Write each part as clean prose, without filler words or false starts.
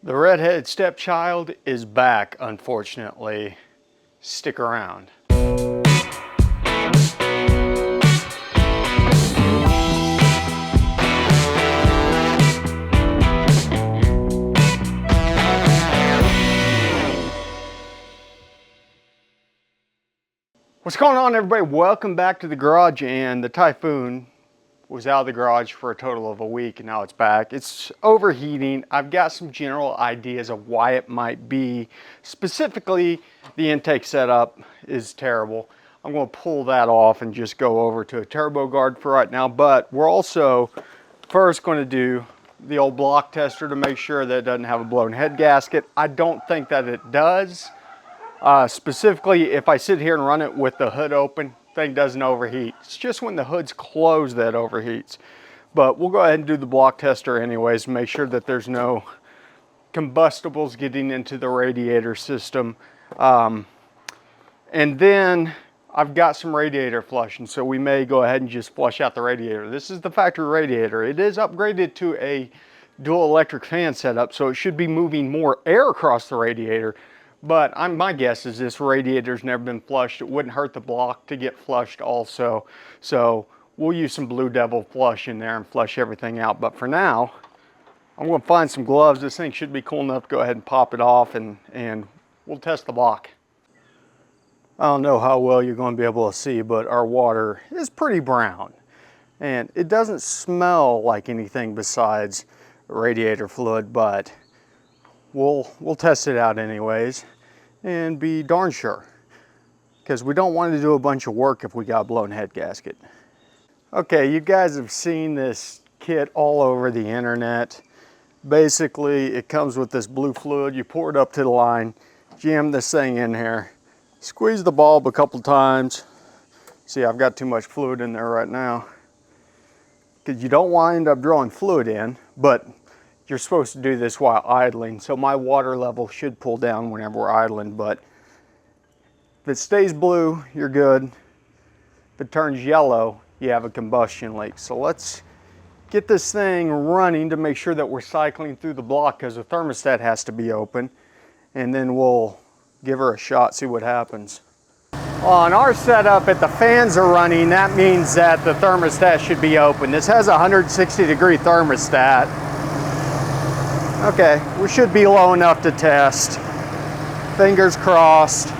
The redheaded stepchild is back, unfortunately. Stick around. What's going on, everybody? Welcome back to the garage. And the Typhoon was out of the garage for a total of a week, and now it's back. It's overheating. I've got some general ideas of why it might be. Specifically, the intake setup is terrible. I'm going to pull that off and just go over to a turbo guard for right now. But we're also first going to do the old block tester to make sure that it doesn't have a blown head gasket. I don't think that it does. Specifically, if I sit here and run it with the hood open, thing doesn't overheat. It's just when the hood's closed that overheats. But we'll go ahead and do the block tester anyways, make sure that there's no combustibles getting into the radiator system. And then I've got some radiator flushing, so we may go ahead and just flush out the radiator. This is the factory radiator. It is upgraded to a dual electric fan setup, so it should be moving more air across the radiator. But my guess is this radiator's never been flushed. It wouldn't hurt the block to get flushed also. So we'll use some Blue Devil flush in there and flush everything out. But for now, I'm going to find some gloves. This thing should be cool enough to go ahead and pop it off, and we'll test the block. I don't know how well you're going to be able to see, but our water is pretty brown. And it doesn't smell like anything besides radiator fluid, but we'll test it out anyways and be darn sure, because we don't want to do a bunch of work if we got a blown head gasket. Okay, you guys have seen this kit all over the internet. Basically, it comes with this blue fluid. You pour it up to the line, jam this thing in here, squeeze the bulb a couple times. See, I've got too much fluid in there right now, because you don't want to end up drawing fluid in, but you're supposed to do this while idling, so my water level should pull down whenever we're idling. But if it stays blue, you're good. If it turns yellow, you have a combustion leak. So let's get this thing running to make sure that we're cycling through the block, because the thermostat has to be open, and then we'll give her a shot, see what happens. Well, on our setup, if the fans are running, that means that the thermostat should be open. This has a 160-degree thermostat. Okay, we should be low enough to test. Fingers crossed.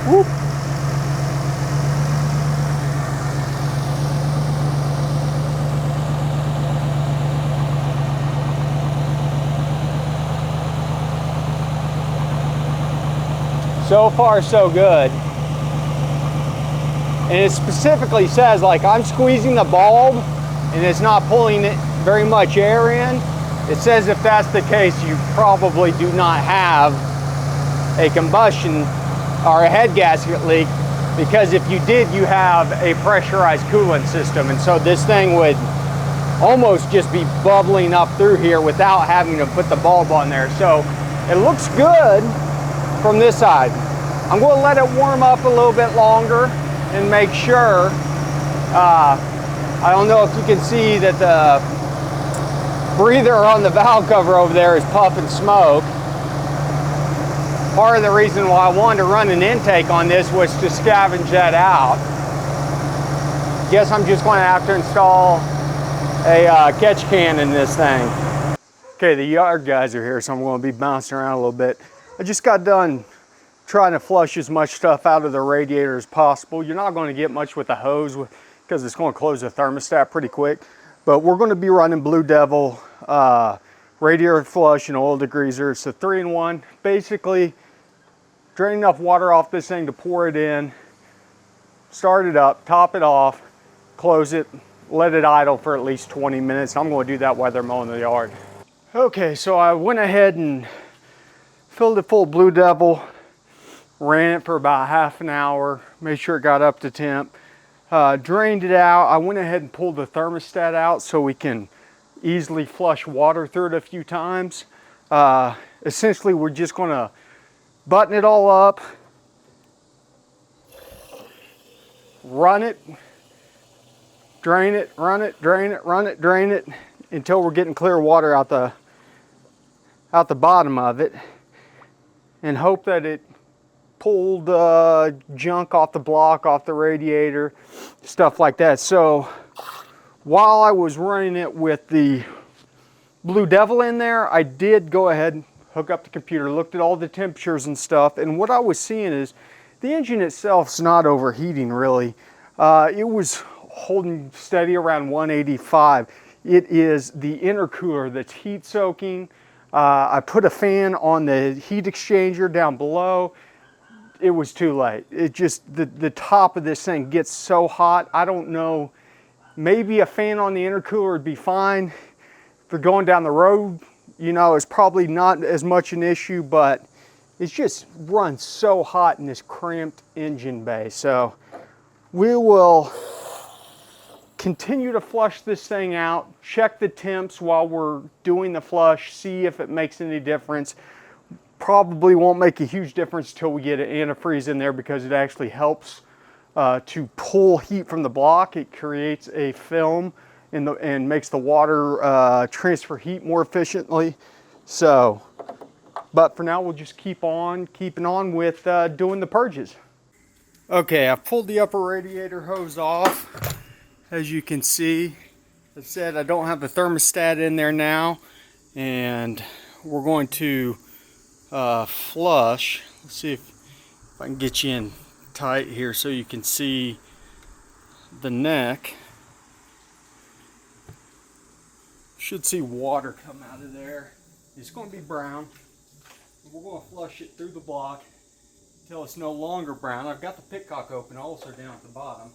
Whoop. So far, so good. And it specifically says, like, I'm squeezing the bulb and it's not pulling it very much air in. It says if that's the case, you probably do not have a combustion or a head gasket leak, because if you did, you have a pressurized coolant system. And so this thing would almost just be bubbling up through here without having to put the bulb on there. So it looks good from this side. I'm going to let it warm up a little bit longer and make sure. I don't know if you can see that the breather on the valve cover over there is puffing smoke. Part of the reason why I wanted to run an intake on this was to scavenge that out. Guess I'm just going to have to install a catch can in this thing. Okay, the yard guys are here, so I'm going to be bouncing around a little bit. I just got done trying to flush as much stuff out of the radiator as possible. You're not going to get much with the hose because it's going to close the thermostat pretty quick. But we're going to be running Blue Devil radiator flush and oil degreaser. It's a 3-in-1. Basically, drain enough water off this thing to pour it in, start it up, top it off, close it, let it idle for at least 20 minutes. I'm going to do that while they're mowing the yard. Okay, so I went ahead and filled it full of Blue Devil. Ran it for about half an hour, made sure it got up to temp, drained it out. I went ahead and pulled the thermostat out so we can easily flush water through it a few times. Essentially, we're just going to button it all up, run it, drain it, run it, drain it, run it, drain it, until we're getting clear water out the bottom of it, and hope that it pulled junk off the block, off the radiator, stuff like that. So while I was running it with the Blue Devil in there, I did go ahead and hook up the computer, looked at all the temperatures and stuff, and what I was seeing is the engine itself's not overheating really. It was holding steady around 185. It is the intercooler that's heat soaking. I put a fan on the heat exchanger down below. It was too late. It just, the top of this thing gets so hot. I don't know, maybe a fan on the intercooler would be fine. If you're going down the road, you know, it's probably not as much an issue, but it just runs so hot in this cramped engine bay. So we will continue to flush this thing out, check the temps while we're doing the flush, see if it makes any difference. Probably won't make a huge difference till we get an antifreeze in there, because it actually helps to pull heat from the block. It creates a film and makes the water transfer heat more efficiently. So, but for now, we'll just keep on keeping on with doing the purges. Okay, I've pulled the upper radiator hose off. As you can see, as I said, I don't have the thermostat in there now, and we're going to flush. Let's see if I can get you in tight here so you can see the neck. Should see water come out of there. It's going to be brown. We're going to flush it through the block until it's no longer brown. I've got the pitcock open also down at the bottom.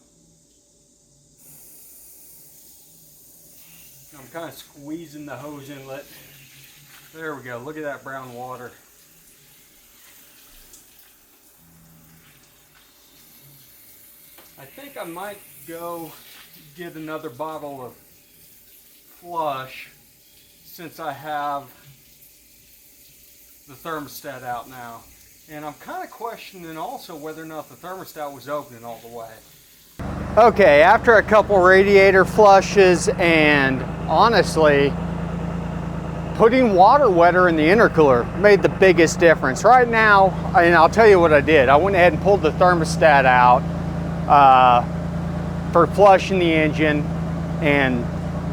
I'm kind of squeezing the hose inlet. There we go. Look at that brown water. I think I might go get another bottle of flush since I have the thermostat out now. And I'm kind of questioning also whether or not the thermostat was opening all the way. Okay, after a couple radiator flushes and honestly, putting water wetter in the intercooler made the biggest difference. Right now, and I'll tell you what I did. I went ahead and pulled the thermostat out for flushing the engine and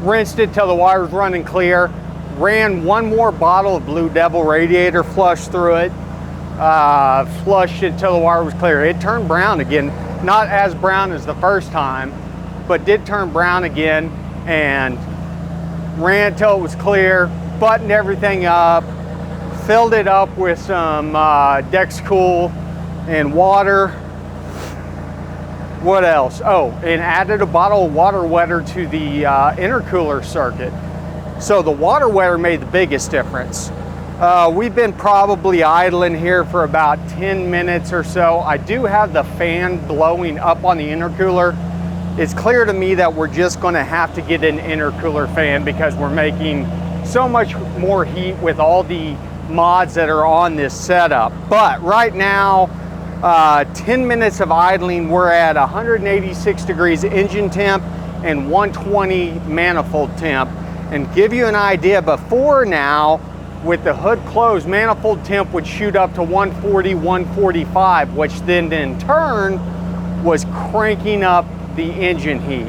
rinsed it till the water was running clear. Ran one more bottle of Blue Devil radiator flush through it. Flushed it till the water was clear. It turned brown again. Not as brown as the first time, but did turn brown again, and ran till it was clear, buttoned everything up, filled it up with some Dex Cool and water. What else? Oh, and added a bottle of water wetter to the intercooler circuit. So the water wetter made the biggest difference. We've been probably idling here for about 10 minutes or so. I do have the fan blowing up on the intercooler. It's clear to me that we're just going to have to get an intercooler fan because we're making so much more heat with all the mods that are on this setup. But right now, 10 minutes of idling, we're at 186 degrees engine temp and 120 manifold temp. And give you an idea, before now, with the hood closed, manifold temp would shoot up to 140, 145, which then in turn was cranking up the engine heat.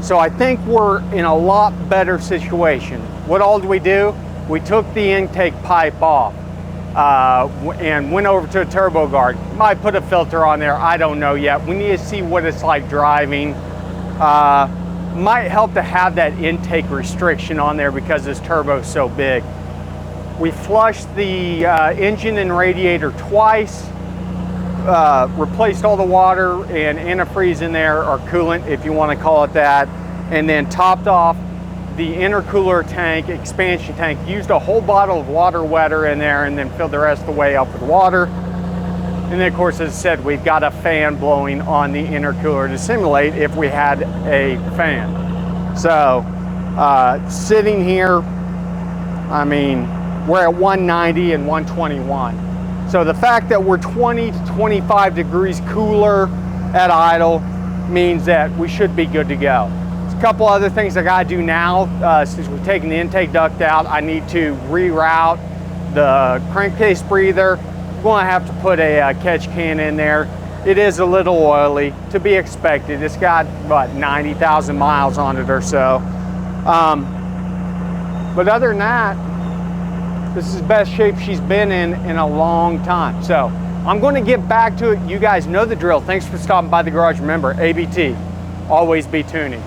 So I think we're in a lot better situation. What all did we do? We took the intake pipe off and went over to a turbo guard. Might put a filter on there, I don't know yet. We need to see what it's like driving. Might help to have that intake restriction on there because this turbo is so big. We flushed the engine and radiator twice, replaced all the water and antifreeze in there, or coolant if you want to call it that, and then topped off the intercooler tank, expansion tank, used a whole bottle of water wetter in there and then filled the rest of the way up with water. And then of course, as I said, we've got a fan blowing on the intercooler to simulate if we had a fan. So sitting here, I mean, we're at 190 and 121. So the fact that we're 20 to 25 degrees cooler at idle means that we should be good to go. There's a couple other things I gotta do now. Since we're taking the intake duct out, I need to reroute the crankcase breather. I'm gonna have to put a catch can in there. It is a little oily, to be expected. It's got about 90,000 miles on it or so. But other than that, this is the best shape she's been in a long time. So I'm going to get back to it. You guys know the drill. Thanks for stopping by the garage. Remember, ABT, always be tuning.